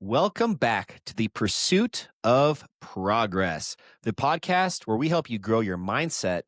Welcome back to the Pursuit of Progress, the podcast where we help you grow your mindset,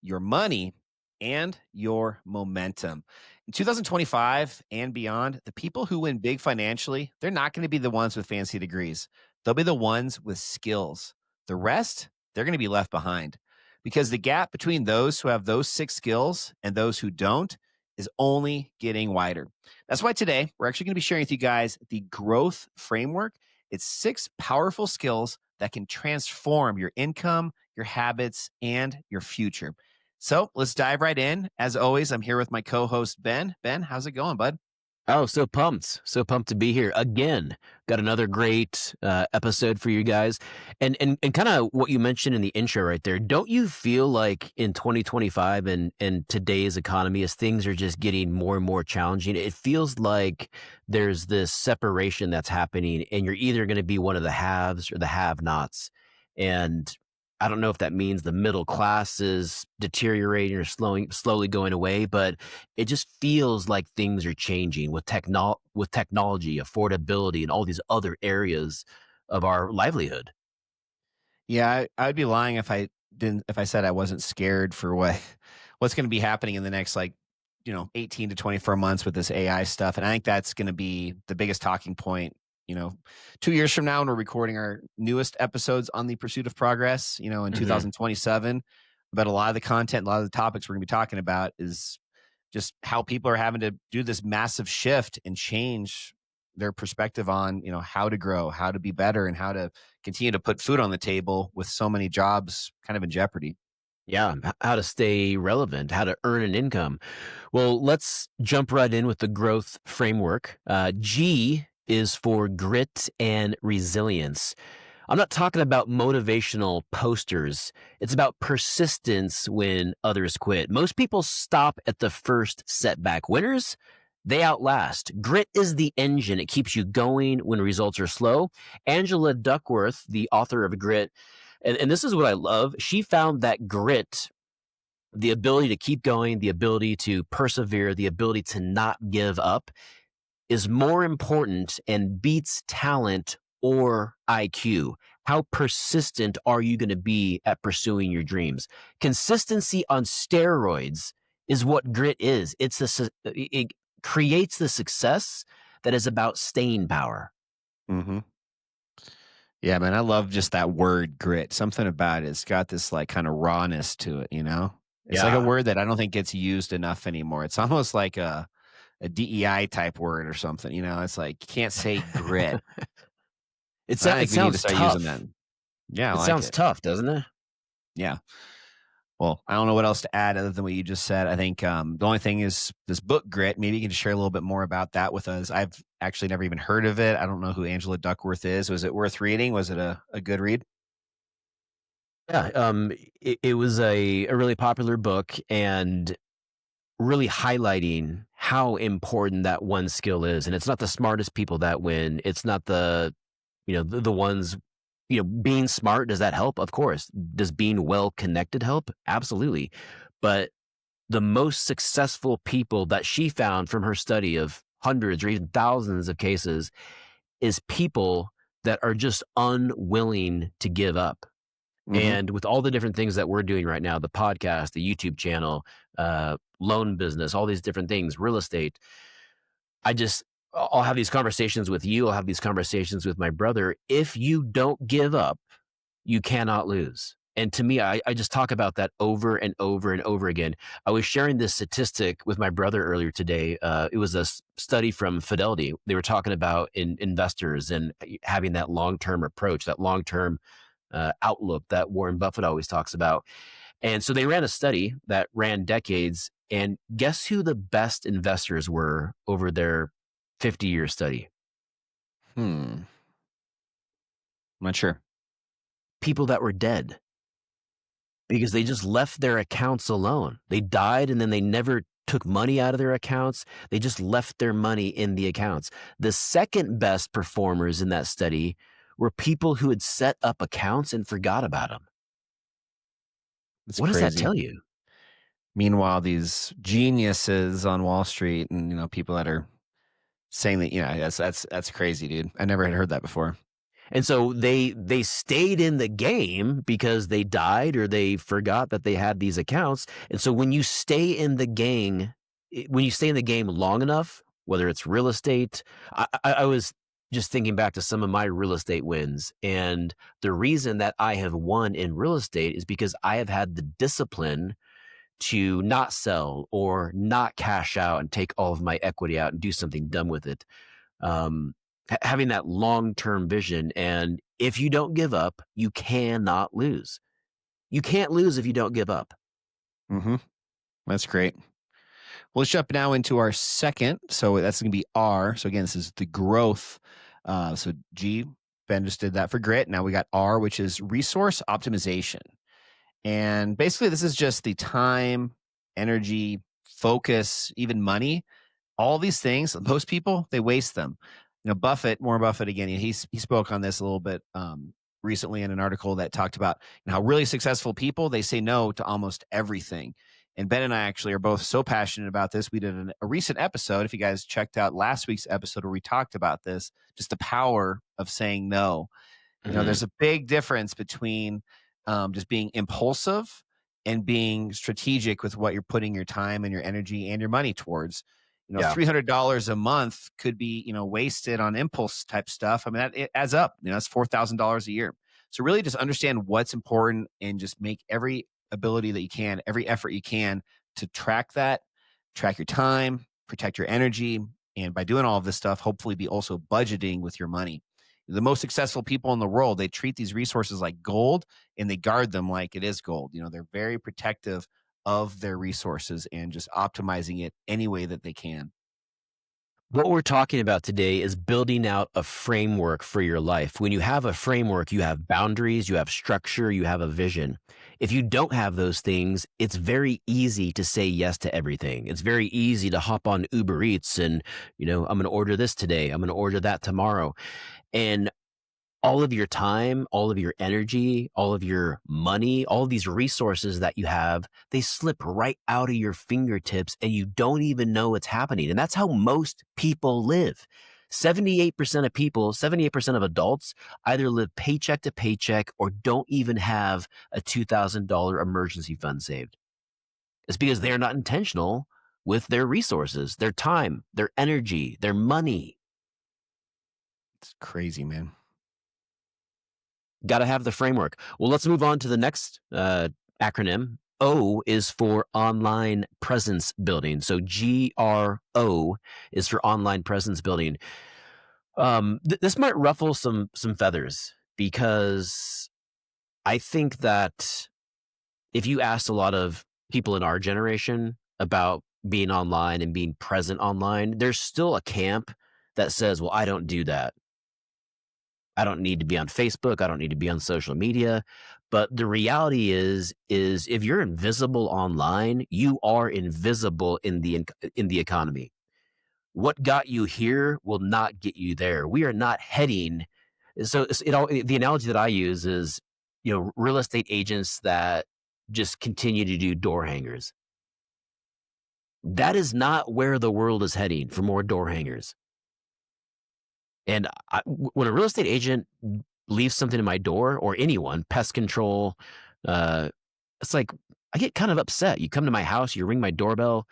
your money, and your momentum. In 2025 and beyond, the people who win big financially, they're not going to be the ones with fancy degrees. They'll be the ones with skills. The rest, they're going to be left behind because the gap between those who have those 6 skills and those who don't is only getting wider. That's why today we're actually going to be sharing with you guys the growth framework. It's 6 powerful skills that can transform your income, your habits, and your future. So let's dive right in. As always, I'm here with my co-host, Ben. Ben, how's it going, bud? Oh, so pumped. So pumped to be here again. Got another great episode for you guys. And kind of what you mentioned in the intro right there. Don't you feel like in 2025 and today's economy, as things are just getting more and more challenging, it feels like there's this separation that's happening and you're either going to be one of the haves or the have-nots. And I don't know if that means the middle class is deteriorating or slowly going away, but it just feels like things are changing with technology, affordability, and all these other areas of our livelihood. Yeah, I'd be lying if I said I wasn't scared for what's going to be happening in the next 18 to 24 months with this AI stuff. And I think that's going to be the biggest talking point, 2 years from now when we're recording our newest episodes on the Pursuit of Progress, in 2027. But a lot of the content, a lot of the topics we're going to be talking about is just how people are having to do this massive shift and change their perspective on, how to grow, how to be better, and how to continue to put food on the table with so many jobs kind of in jeopardy. Yeah, how to stay relevant, how to earn an income. Well, let's jump right in with the growth framework. G is for grit and resilience. I'm not talking about motivational posters. It's about persistence when others quit. Most people stop at the first setback. Winners, they outlast. Grit is the engine. It keeps you going when results are slow. Angela Duckworth, the author of Grit, and this is what I love. She found that grit, the ability to keep going, the ability to persevere, the ability to not give up, is more important and beats talent or IQ. How persistent are you going to be at pursuing your dreams? Consistency on steroids is what grit is. It creates the success that is about staying power. Mm-hmm. Yeah, man, I love just that word grit. Something about it. It's got this kind of rawness to it, It's like a Yeah. word that I don't think gets used enough anymore. It's almost like a DEI type word or something, It's like you can't say grit. It I think we need to sounds start using that. tough. Yeah, I It like sounds it. tough, doesn't it? Yeah. Well, I don't know what else to add other than what you just said. I think the only thing is this book, Grit. Maybe you can just share a little bit more about that with us. I've actually never even heard of it. I don't know who Angela Duckworth is. Was it worth reading? Was it a good read? Yeah. It was a really popular book and really highlighting how important that one skill is. And it's not the smartest people that win. It's not the ones, being smart. Does that help? Of course. Does being well connected help? Absolutely. But the most successful people that she found from her study of hundreds or even thousands of cases is people that are just unwilling to give up. Mm-hmm. And with all the different things that we're doing right now, the podcast, the YouTube channel, loan business, all these different things, real estate, I'll have these conversations with you. I'll have these conversations with my brother. If you don't give up, you cannot lose. And to me, I just talk about that over and over and over again. I was sharing this statistic with my brother earlier today. It was a study from Fidelity. They were talking about investors and having that long-term approach, that long-term outlook that Warren Buffett always talks about. And so they ran a study that ran decades. And guess who the best investors were over their 50-year study? I'm not sure. People that were dead, because they just left their accounts alone. They died and then they never took money out of their accounts. They just left their money in the accounts. The second best performers in that study were people who had set up accounts and forgot about them. It's What does that crazy. tell you? Meanwhile, these geniuses on Wall Street and people that are saying that, yeah, that's crazy, dude. I never had heard that before. And so they stayed in the game because they died or they forgot that they had these accounts. And so when you stay in the game, when you stay in the game long enough, whether it's real estate, I was just thinking back to some of my real estate wins. And the reason that I have won in real estate is because I have had the discipline to not sell or not cash out and take all of my equity out and do something dumb with it. um, Having that long-term vision. And if you don't give up, you cannot lose. You can't lose if you don't give up. Hmm. That's great. Well, let's jump now into our second. So that's going to be R. So again, this is the growth. So G, Ben just did that for grit. Now we got R, which is resource optimization. And basically, this is just the time, energy, focus, even money, all these things. Most people, they waste them. Warren Buffett, again, he spoke on this a little bit recently in an article that talked about how really successful people, they say no to almost everything. And Ben and I actually are both so passionate about this. We did a recent episode, if you guys checked out last week's episode where we talked about this, just the power of saying no. Mhm. There's a big difference between just being impulsive and being strategic with what you're putting your time and your energy and your money towards. Yeah. $300 a month could be, wasted on impulse type stuff. I mean, it adds up. That's $4,000 a year. So really just understand what's important and just make every ability that you can, every effort you can to track that, track your time, protect your energy. And by doing all of this stuff, hopefully be also budgeting with your money. The most successful people in the world, they treat these resources like gold and they guard them like it is gold. They're very protective of their resources and just optimizing it any way that they can. What we're talking about today is building out a framework for your life. When you have a framework, you have boundaries, you have structure, you have a vision. If you don't have those things, it's very easy to say yes to everything. It's very easy to hop on Uber Eats and, I'm going to order this today. I'm going to order that tomorrow. And all of your time, all of your energy, all of your money, all of these resources that you have, they slip right out of your fingertips and you don't even know it's happening. And that's how most people live. 78% of people, 78% of adults either live paycheck to paycheck or don't even have a $2,000 emergency fund saved. It's because they're not intentional with their resources, their time, their energy, their money. It's crazy, man. Got to have the framework. Well, let's move on to the next acronym. O is for online presence building. So G.R.O. is for online presence building. This might ruffle some feathers because I think that if you asked a lot of people in our generation about being online and being present online, there's still a camp that says, well, I don't do that. I don't need to be on Facebook. I don't need to be on social media. But the reality is if you're invisible online, you are invisible in the economy. What got you here will not get you there. We are not heading. So the analogy that I use is, real estate agents that just continue to do door hangers. That is not where the world is heading for more door hangers. And when a real estate agent leaves something in my door or anyone, pest control, uh, it's like I get kind of upset. You come to my house, you ring my doorbell.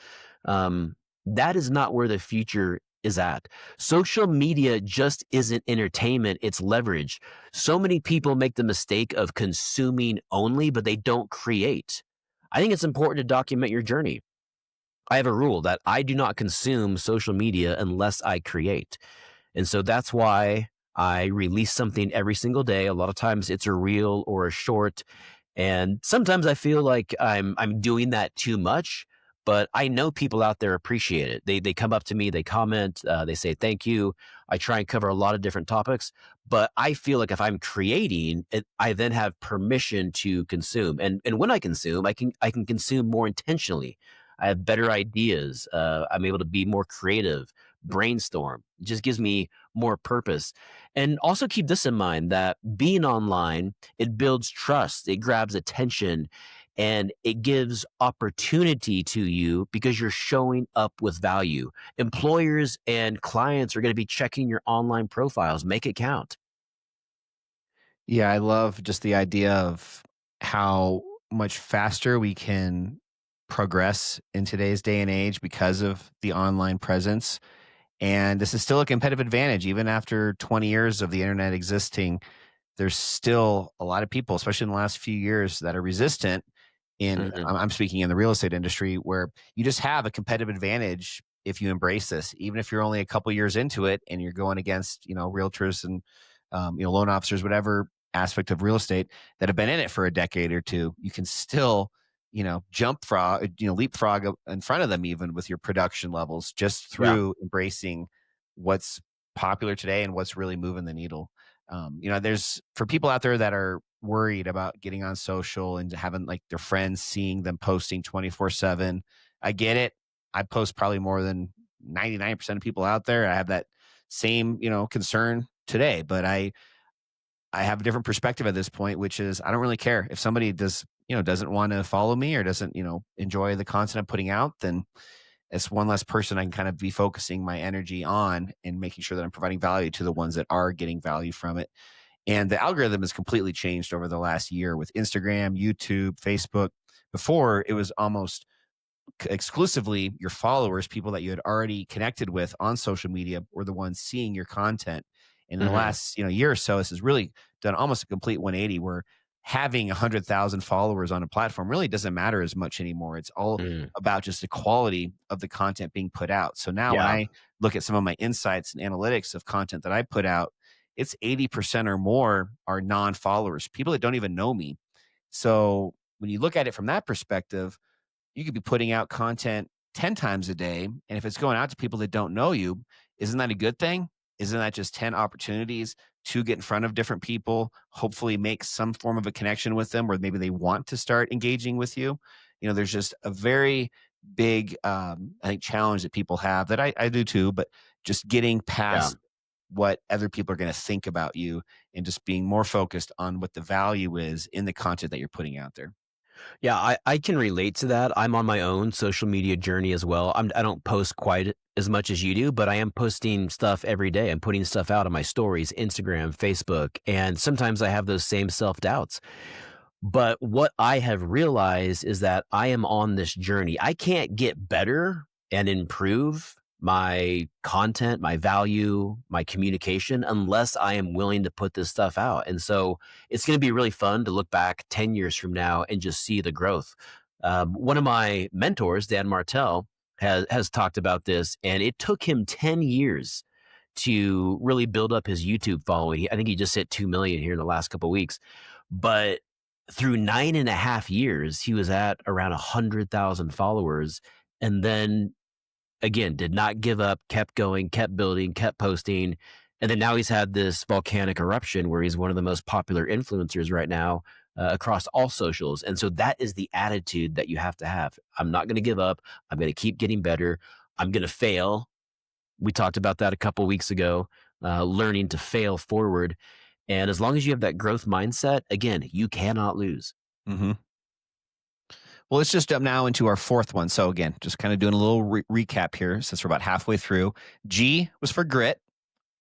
That is not where the future is at. Social media just isn't entertainment, it's leverage. So many people make the mistake of consuming only, but they don't create. I think it's important to document your journey. I have a rule that I do not consume social media unless I create. And so that's why I release something every single day. A lot of times it's a reel or a short. And sometimes I feel like I'm doing that too much, but I know people out there appreciate it. They come up to me, they comment, they say thank you. I try and cover a lot of different topics, but I feel like if I'm creating, I then have permission to consume. And when I consume, I can consume more intentionally. I have better ideas. I'm able to be more creative, brainstorm. It just gives me more purpose. And also keep this in mind that being online, it builds trust, it grabs attention, and it gives opportunity to you because you're showing up with value. Employers and clients are going to be checking your online profiles. Make it count. Yeah, I love just the idea of how much faster we can progress in today's day and age because of the online presence. And this is still a competitive advantage, even after 20 years of the internet existing. There's still a lot of people, especially in the last few years, that are resistant in Mhm. I'm speaking in the real estate industry, where you just have a competitive advantage if you embrace this, even if you're only a couple years into it and you're going against, realtors and, loan officers, whatever aspect of real estate that have been in it for a decade or two. You can still, leapfrog in front of them, even with your production levels, just Yeah. through embracing what's popular today and what's really moving the needle. There's for people out there that are worried about getting on social and having like their friends seeing them posting 24/7. I get it. I post probably more than 99% of people out there. I have that same, concern today, but I have a different perspective at this point, which is I don't really care if somebody doesn't want to follow me or doesn't, enjoy the content I'm putting out, then it's one less person I can kind of be focusing my energy on and making sure that I'm providing value to the ones that are getting value from it. And the algorithm has completely changed over the last year with Instagram, YouTube, Facebook. Before, it was almost exclusively your followers, people that you had already connected with on social media, were the ones seeing your content. And in the Mhm. last year or so, this has really done almost a complete 180, where having 100,000 followers on a platform really doesn't matter as much anymore. It's all Mm. about just the quality of the content being put out. So now when Yeah. I look at some of my insights and analytics of content that I put out, it's 80% or more are non-followers, people that don't even know me. So when you look at it from that perspective, you could be putting out content 10 times a day. And if it's going out to people that don't know you, isn't that a good thing? Isn't that just 10 opportunities to get in front of different people, hopefully make some form of a connection with them where maybe they want to start engaging with you? There's just a very big, I think, challenge that people have that I do too, but just getting Yeah. past what other people are going to think about you and just being more focused on what the value is in the content that you're putting out there. Yeah, I can relate to that. I'm on my own social media journey as well. I don't post quite as much as you do, but I am posting stuff every day. I'm putting stuff out on my stories, Instagram, Facebook, and sometimes I have those same self-doubts. But what I have realized is that I am on this journey. I can't get better and improve my content, my value, my communication unless I am willing to put this stuff out. And so it's going to be really fun to look back 10 years from now and just see the growth. One of my mentors, Dan Martell, has talked about this, and it took him 10 years to really build up his YouTube following. I think he just hit 2 million here in the last couple of weeks. But through 9.5 years, he was at around 100,000 followers. And then again, did not give up, kept going, kept building, kept posting. And then now he's had this volcanic eruption where he's one of the most popular influencers right now across all socials. And so that is the attitude that you have to have. I'm not going to give up. I'm going to keep getting better. I'm going to fail. We talked about that a couple weeks ago, learning to fail forward. And as long as you have that growth mindset, again, you cannot lose. Hmm. Well, let's just jump now into our fourth one. So again, just kind of doing a little recap here since we're about halfway through. G was for grit.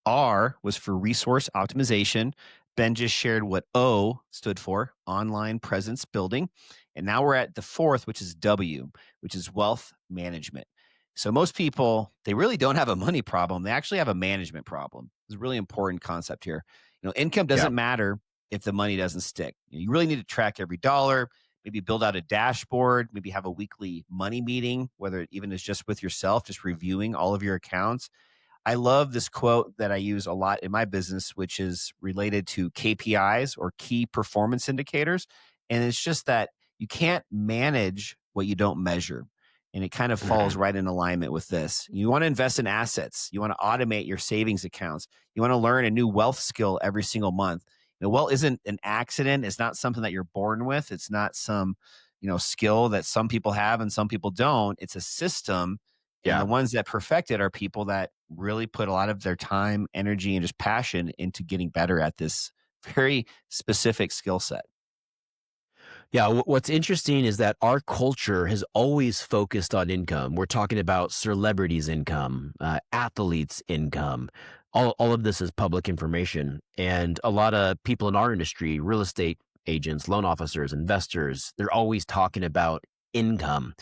R was for resource optimization. Ben just shared what O stood for, online presence building. And now we're at the fourth, which is W, which is wealth management. So most people, they really don't have a money problem. They actually have a management problem. It's a really important concept here. Income Yeah. doesn't matter if the money doesn't stick. You really need to track every dollar, maybe build out a dashboard, maybe have a weekly money meeting, whether it even is just with yourself, just reviewing all of your accounts. I love this quote that I use a lot in my business, which is related to KPIs or key performance indicators. And it's just that you can't manage what you don't measure. And it kind of falls Mhm. right in alignment with this. You want to invest in assets. You want to automate your savings accounts. You want to learn a new wealth skill every single month. Wealth isn't an accident. It's not something that you're born with. It's not some, skill that some people have and some people don't. It's a system, and the Yeah. ones that perfect it are people that really put a lot of their time, energy, and just passion into getting better at this very specific skill set. Yeah, what's interesting is that our culture has always focused on income. We're talking about celebrities' income, athletes' income. All of this is public information. And a lot of people in our industry, real estate agents, loan officers, investors, they're always talking about income.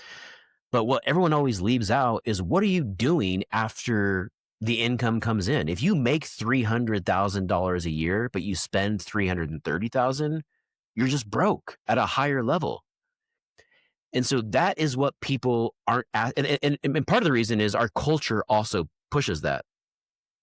But what everyone always leaves out is what are you doing after the income comes in? If you make $300,000 a year, but you spend 330,000, you're just broke at a higher level. And so that is what people aren't and part of the reason is our culture also pushes that.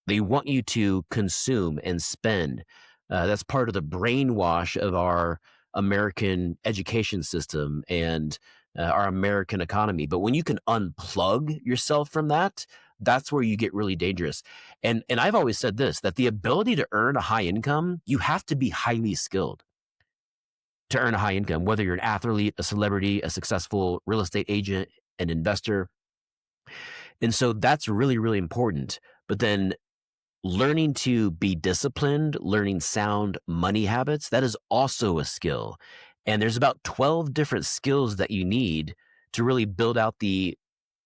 They want you to consume and spend. That's part of the brainwash of our American education system and our American economy. But when you can unplug yourself from that, that's where you get really dangerous. And I've always said this, that the ability to earn a high income, you have to be highly skilled to earn a high income, whether you're an athlete, a celebrity, a successful real estate agent, an investor. And so that's really, really important. But then learning to be disciplined, learning sound money habits, that is also a skill. And there's about 12 different skills that you need to really build out the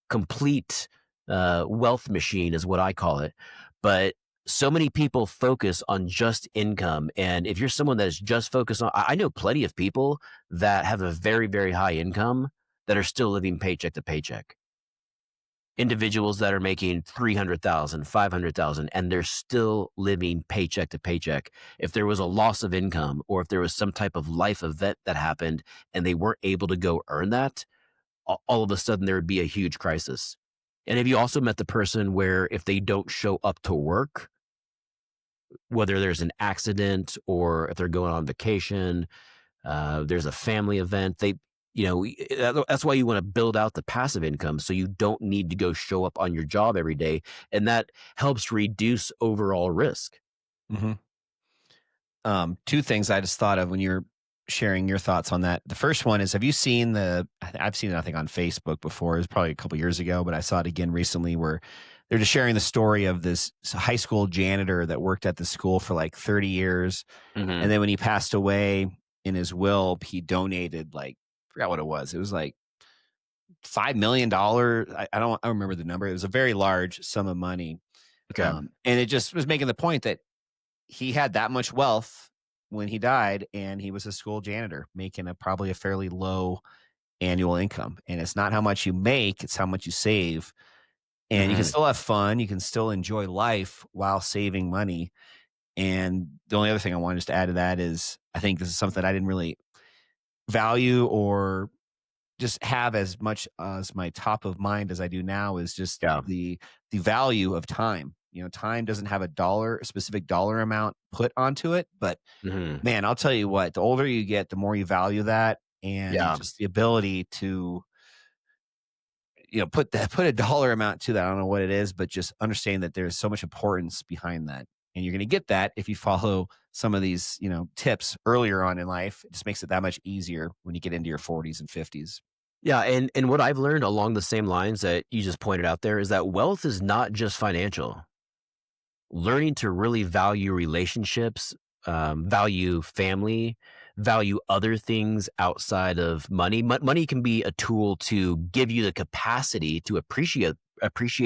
complete wealth machine, is what I call it. But so many people focus on just income. And if you're someone that is just focused on, I know plenty of people that have a very, very high income that are still living paycheck to paycheck. Individuals that are making 300,000, 500,000, and they're still living paycheck to paycheck. If there was a loss of income or if there was some type of life event that happened and they weren't able to go earn that, all of a sudden there would be a huge crisis. And have you also met the person where if they don't show up to work, whether there's an accident or if they're going on vacation, there's a family event, that's why you want to build out the passive income so you don't need to go show up on your job every day. And that helps reduce overall risk. Mhm. Two things I just thought of when you're sharing your thoughts on that. The first one is, have you seen I've seen it, I think, on Facebook before. It was probably a couple years ago, but I saw it again recently where they're just sharing the story of this high school janitor that worked at the school for like 30 years. Hmm. And then when he passed away, in his will, he donated like, I forgot what it was. It was like $5 million. I don't remember the number. It was a very large sum of money. Okay. And it just was making the point that he had that much wealth when he died, and he was a school janitor making probably a fairly low annual income. And it's not how much you make, it's how much you save. And you can Hmm. still have fun, you can still enjoy life while saving money. And the only other thing I wanted just to add to that is, I think this is something that I didn't really value or just have as much as my top of mind as I do now, is just Yeah. the value of time. You know, time doesn't have a specific dollar amount put onto it, but Hmm. man, I'll tell you what, the older you get, the more you value that, and Yeah. just the ability to, put a dollar amount to that. I don't know what it is, but just understand that there's so much importance behind that. And you're going to get that if you follow some of these, tips earlier on in life. It just makes it that much easier when you get into your 40s and 50s. Yeah. And what I've learned along the same lines that you just pointed out there is that wealth is not just financial. Learning to really value relationships, value family, value other things outside of money. Money can be a tool to give you the capacity to appreciate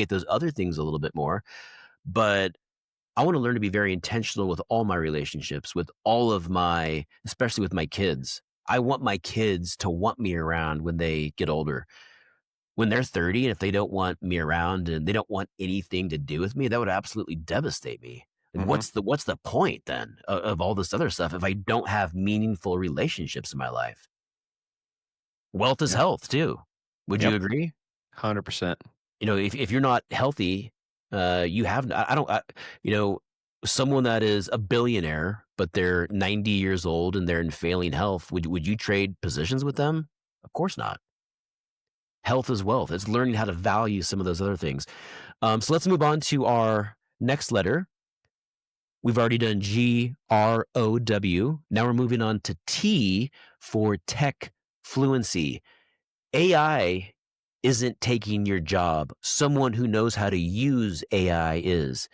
those other things a little bit more. But I want to learn to be very intentional with all my relationships, with all of especially with my kids. I want my kids to want me around when they get older. When they're 30 and if they don't want me around and they don't want anything to do with me, that would absolutely devastate me. Like Hmm. what's the point then of all this other stuff if I don't have meaningful relationships in my life? Wealth is Yep. health too. Would you Yep. agree? 100%. If you're not healthy, you have I don't you know someone that is a billionaire but they're 90 years old and they're in failing health, would you trade positions with them? Of course not. Health is wealth. It's learning how to value some of those other things. So let's move on to our next letter. We've already done G.R.O.W. Now we're moving on to T for tech fluency. AI isn't taking your job. Someone who knows how to use AI is.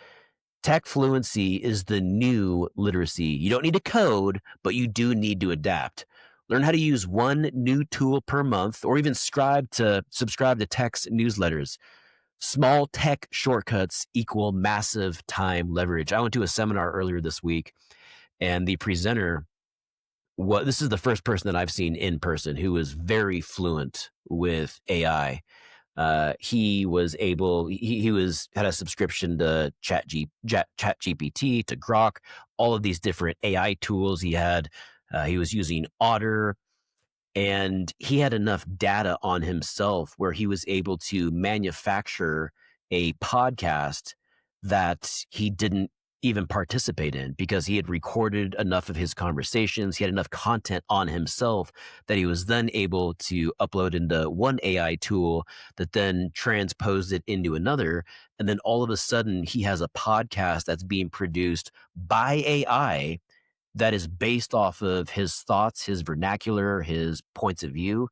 Tech fluency is the new literacy. You don't need to code, but you do need to adapt. Learn how to use one new tool per month, or even subscribe to text newsletters. Small tech shortcuts equal massive time leverage. I went to a seminar earlier this week, and the presenter, this is the first person that I've seen in person who was very fluent with AI. He was able, he was had a subscription to Chat GPT, to Grok, all of these different AI tools. He was using Otter, and he had enough data on himself where he was able to manufacture a podcast that he didn't even participate in, because he had recorded enough of his conversations. He had enough content on himself that he was then able to upload into one AI tool that then transposed it into another. And then all of a sudden, he has a podcast that's being produced by AI that is based off of his thoughts, his vernacular, his points of view.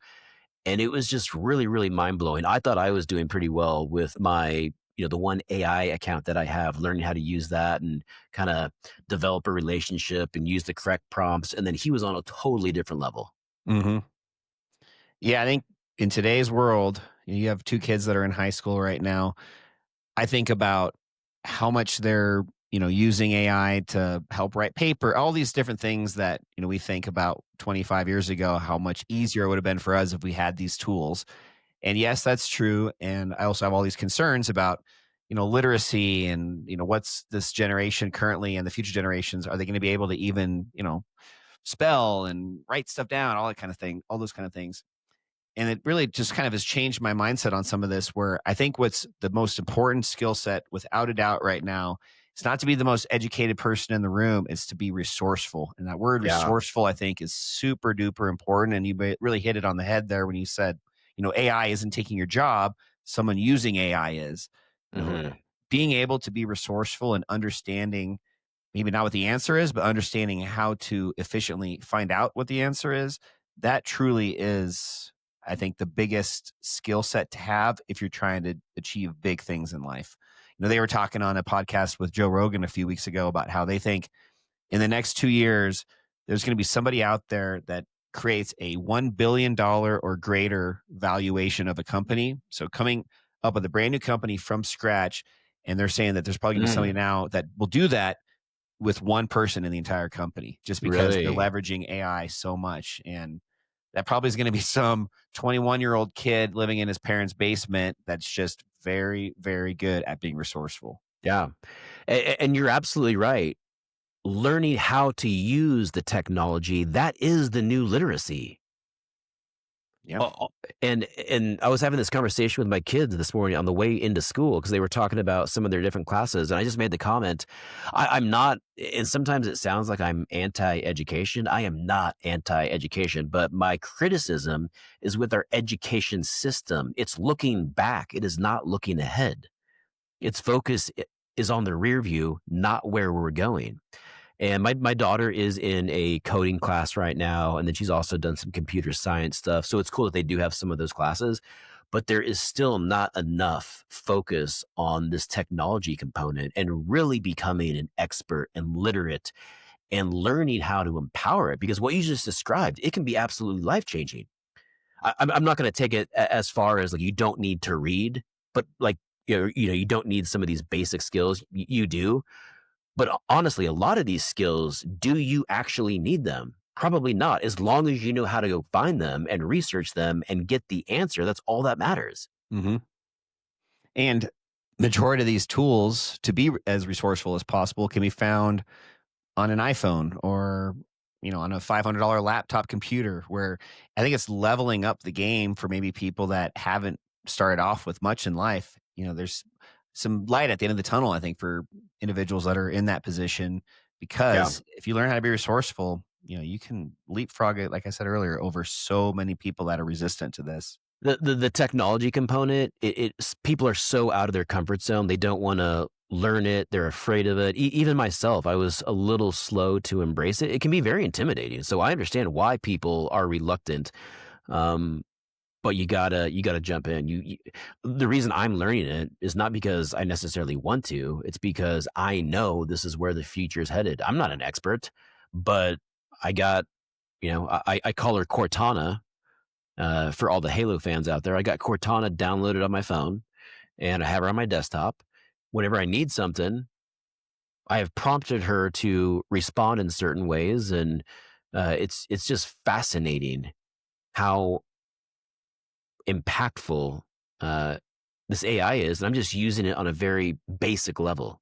And it was just really, really mind blowing. I thought I was doing pretty well with the one AI account that I have, learning how to use that and kind of develop a relationship and use the correct prompts. And then he was on a totally different level. Mhm. Yeah, I think in today's world, you have 2 kids that are in high school right now. I think about how much they're, using AI to help write paper, all these different things that, we think about 25 years ago, how much easier it would have been for us if we had these tools. And yes, that's true. And I also have all these concerns about, literacy and, what's this generation currently and the future generations, are they going to be able to even, spell and write stuff down, all that kind of thing, all those kind of things. And it really just kind of has changed my mindset on some of this, where I think what's the most important skill set without a doubt right now, it's not to be the most educated person in the room, it's to be resourceful. And that word Yeah. resourceful, I think, is super duper important. And you really hit it on the head there when you said, AI isn't taking your job, someone using AI is. You know, Hmm. being able to be resourceful and understanding maybe not what the answer is, but understanding how to efficiently find out what the answer is, that truly is, I think, the biggest skill set to have if you're trying to achieve big things in life. They were talking on a podcast with Joe Rogan a few weeks ago about how they think in the next 2 years, there's going to be somebody out there that creates a $1 billion or greater valuation of a company. So coming up with a brand new company from scratch. And they're saying that there's probably going to be somebody Mm, now that will do that with one person in the entire company, just because they're really? leveraging AI so much. And that probably is going to be some 21-year-old kid living in his parents' basement that's just very, very good at being resourceful. Yeah. And you're absolutely right. Learning how to use the technology, that is the new literacy. Yep. Oh, and I was having this conversation with my kids this morning on the way into school, because they were talking about some of their different classes, and I just made the comment, I'm not, and sometimes it sounds like I'm anti-education. I am not anti-education, but my criticism is with our education system. It's looking back. It is not looking ahead. Its focus is on the rear view, not where we're going. And my daughter is in a coding class right now, and then she's also done some computer science stuff. So it's cool that they do have some of those classes, but there is still not enough focus on this technology component and really becoming an expert and literate and learning how to empower it. Because what you just described, it can be absolutely life changing. I'm not going to take it as far as like you don't need to read, but like you don't need some of these basic skills. You do, but honestly, a lot of these skills, do you actually need them? Probably not. As long as you know how to go find them and research them and get the answer, that's all that matters. Hmm. And majority of these tools to be as resourceful as possible can be found on an iPhone or on a $500 laptop computer, where I think it's leveling up the game for maybe people that haven't started off with much in life. There's some light at the end of the tunnel, I think, for individuals that are in that position, Yeah. because if you learn how to be resourceful, you can leapfrog it, like I said earlier, over so many people that are resistant to this. The technology component, people are so out of their comfort zone. They don't want to learn it. They're afraid of it. Even myself, I was a little slow to embrace it. It can be very intimidating. So I understand why people are reluctant. Um, but you gotta jump in. The reason I'm learning it is not because I necessarily want to. It's because I know this is where the future is headed. I'm not an expert, but I got I call her Cortana. For all the Halo fans out there, I got Cortana downloaded on my phone, and I have her on my desktop. Whenever I need something, I have prompted her to respond in certain ways, and it's just fascinating how impactful uh, this AI is, and I'm just using it on a very basic level.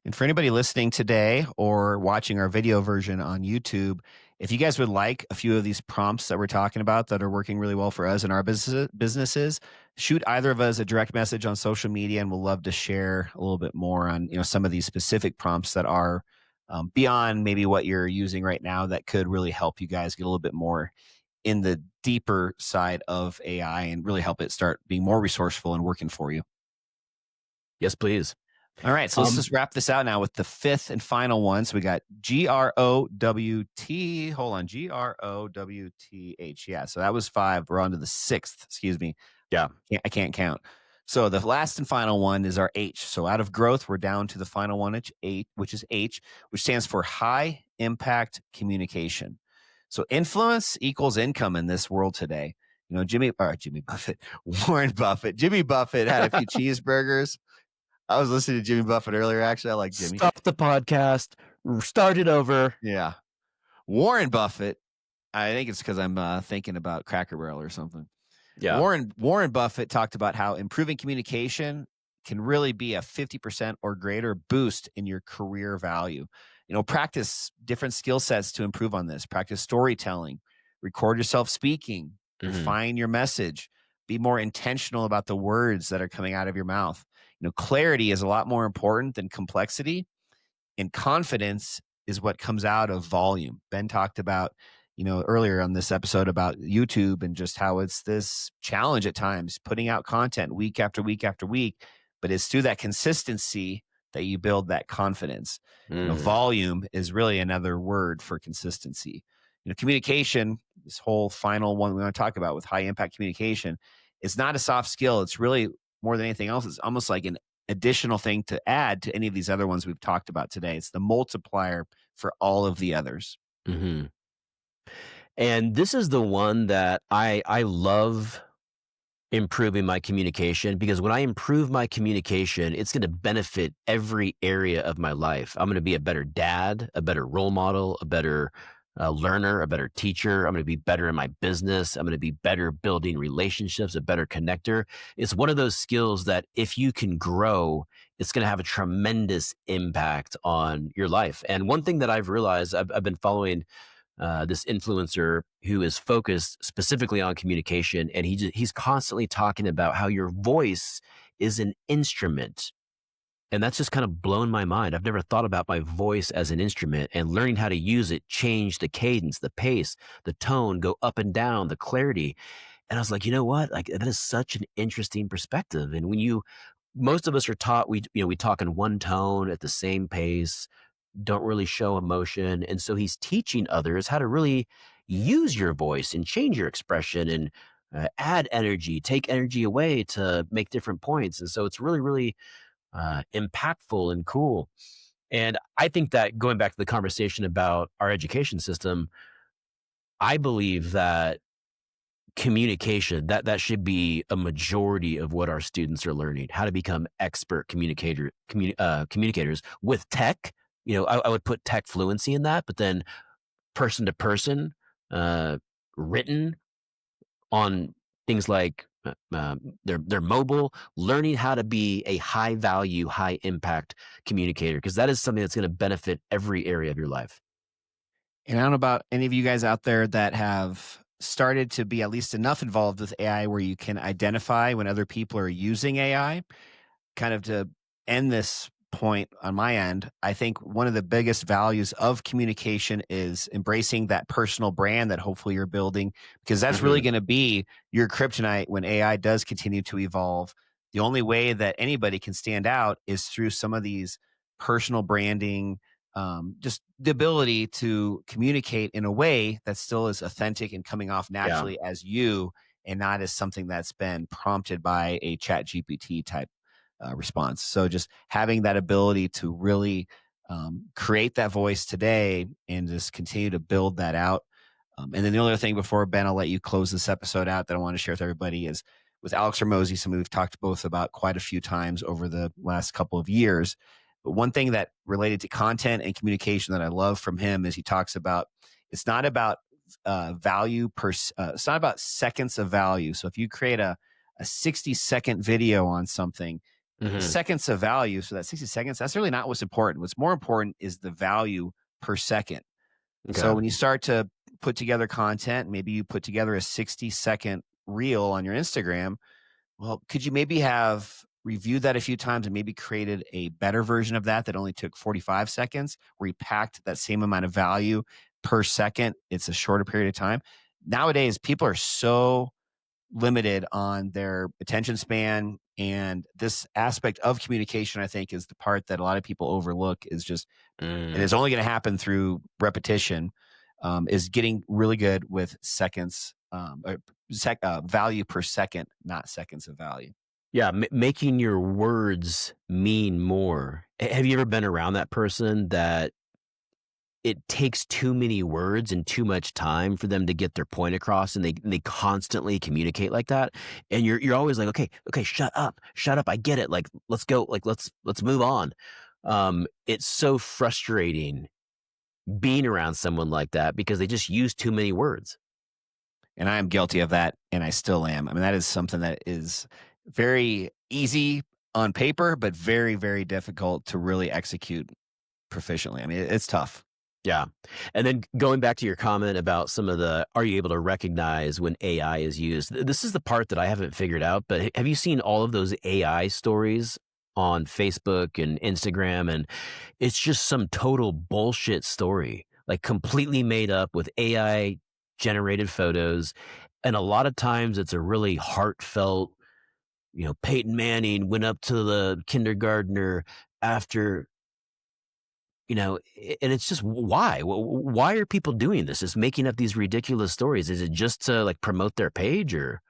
And for anybody listening today or watching our video version on YouTube, if you guys would like a few of these prompts that we're talking about that are working really well for us and our businesses, shoot either of us a direct message on social media, and we'll love to share a little bit more on some of these specific prompts that are beyond maybe what you're using right now that could really help you guys get a little bit more in the deeper side of AI and really help it start being more resourceful and working for you. Yes, please. All right, so let's Um, just wrap this out now with the fifth and final one. So we got G.R.O.W.T. Hold on, G.R.O.W.T.H. Yeah, so that was five. We're on to the sixth. Excuse me. yeah. I can't count. So the last and final one is our H. So out of growth, we're down to the final one, which is H, which stands for high impact communication. So influence equals income in this world today. Jimmy Buffett, Warren Buffett, Jimmy Buffett had a few cheeseburgers. I was listening to Jimmy Buffett earlier. Actually, I like Jimmy. Stop the podcast. Start it over. Yeah. Warren Buffett. I think it's because I'm thinking about Cracker Barrel or something. Yeah. Warren Buffett talked about how improving communication can really be a 50% or greater boost in your career value. Practice different skill sets to improve on this. Practice storytelling, record yourself speaking, Hmm. refine your message, be more intentional about the words that are coming out of your mouth. Clarity is a lot more important than complexity, and confidence is what comes out of volume. Ben talked about, earlier on this episode about YouTube and just how it's this challenge at times, putting out content week after week after week, but it's through that consistency that you build that confidence. Mm. Volume is really another word for consistency. Communication, this whole final one we want to talk about with high impact communication, it's not a soft skill. It's really more than anything else. It's almost like an additional thing to add to any of these other ones we've talked about today. It's the multiplier for all of the others. Hmm. And this is the one that I love improving my communication, because when I improve my communication, it's going to benefit every area of my life. I'm going to be a better dad, a better role model, a better learner, a better teacher. I'm going to be better in my business. I'm going to be better building relationships, a better connector. It's one of those skills that if you can grow, it's going to have a tremendous impact on your life. And one thing that I've realized, I've been following this influencer who is focused specifically on communication, and he's constantly talking about how your voice is an instrument. And that's just kind of blown my mind. I've never thought about my voice as an instrument, and learning how to use it, change the cadence, the pace, the tone, go up and down, the clarity. And I was like, you know what? Like, that is such an interesting perspective. And most of us are taught, we talk in one tone at the same pace, don't really show emotion. And so he's teaching others how to really use your voice and change your expression and add energy, take energy away to make different points. And so it's really, really impactful and cool. And I think that, going back to the conversation about our education system, I believe that communication, that should be a majority of what our students are learning, how to become expert communicators with tech. I would put tech fluency in that, but then person to person, uh, written on things like their mobile, learning how to be a high value, high impact communicator, because that is something that's going to benefit every area of your life. And I don't know about any of you guys out there that have started to be at least enough involved with AI where you can identify when other people are using AI. Kind of to end this point on my end, I think one of the biggest values of communication is embracing that personal brand that hopefully you're building, because that's really Hmm. going to be your kryptonite when AI does continue to evolve. The only way that anybody can stand out is through some of these personal branding, just the ability to communicate in a way that still is authentic and coming off Yeah. naturally as you, and not as something that's been prompted by a chat GPT type response. So just having that ability to really Create that voice today and just continue to build that out. And then the other thing before Ben, I'll let you close this episode out that I want to share with everybody is with Alex Ramosi, something we've talked both about quite a few times over the last couple of years. But one thing that related to content and communication that I love from him is he talks about it's not about value it's not about seconds of value. So if you create a 60-second video on something, the Hmm. seconds of value, so that 60 seconds, that's really not what's important. What's more important is the value per second. So Okay. when you start to put together content, maybe you put together a 60-second reel on your Instagram, well, could you maybe have reviewed that a few times and maybe created a better version of that that only took 45 seconds, where you packed that same amount of value per second? It's a shorter period of time. Nowadays, people are so limited on their attention span, and this aspect of communication, I think, is the part that a lot of people overlook, is just, and Mm. it's only going to happen through repetition, is getting really good with seconds, value per second, not seconds of value. Yeah, making your words mean more. Have you ever been around that person that it takes too many words and too much time for them to get their point across, and they constantly communicate like that, and you're always like, okay, shut up, I get it, like let's go, like let's move on. It's so frustrating being around someone like that because they just use too many words. And I am guilty of that, and I still am. I mean, that is something that is very easy on paper, but very, very difficult to really execute proficiently. I mean, it's tough. Yeah. And then going back to your comment about some of the, are you able to recognize when AI is used? This is the part that I haven't figured out, but have you seen all of those AI stories on Facebook and Instagram? And it's just some total bullshit story, like completely made up with AI generated photos. And a lot of times it's a really heartfelt, Peyton Manning went up to the kindergartner after, and it's just why? Why are people doing this? Just making up these ridiculous stories? Is it just to like promote their page or?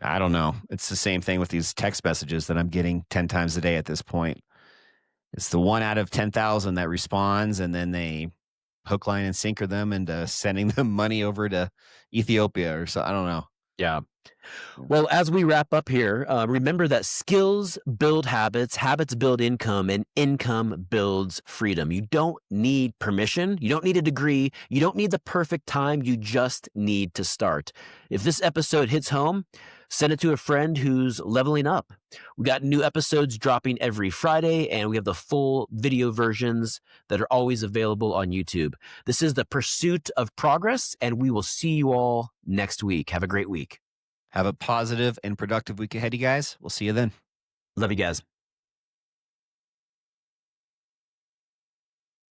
I don't know. It's the same thing with these text messages that I'm getting 10 times a day at this point. It's the one out of 10,000 that responds, and then they hook, line, and sinker them into sending them money over to Ethiopia or so. I don't know. Yeah. Yeah. Well, as we wrap up here, remember that skills build habits, habits build income, and income builds freedom. You don't need permission. You don't need a degree. You don't need the perfect time. You just need to start. If this episode hits home, send it to a friend who's leveling up. We got new episodes dropping every Friday, and we have the full video versions that are always available on YouTube. This is the Pursuit of Progress, and we will see you all next week. Have a great week. Have a positive and productive week ahead, you guys. We'll see you then. Love you guys.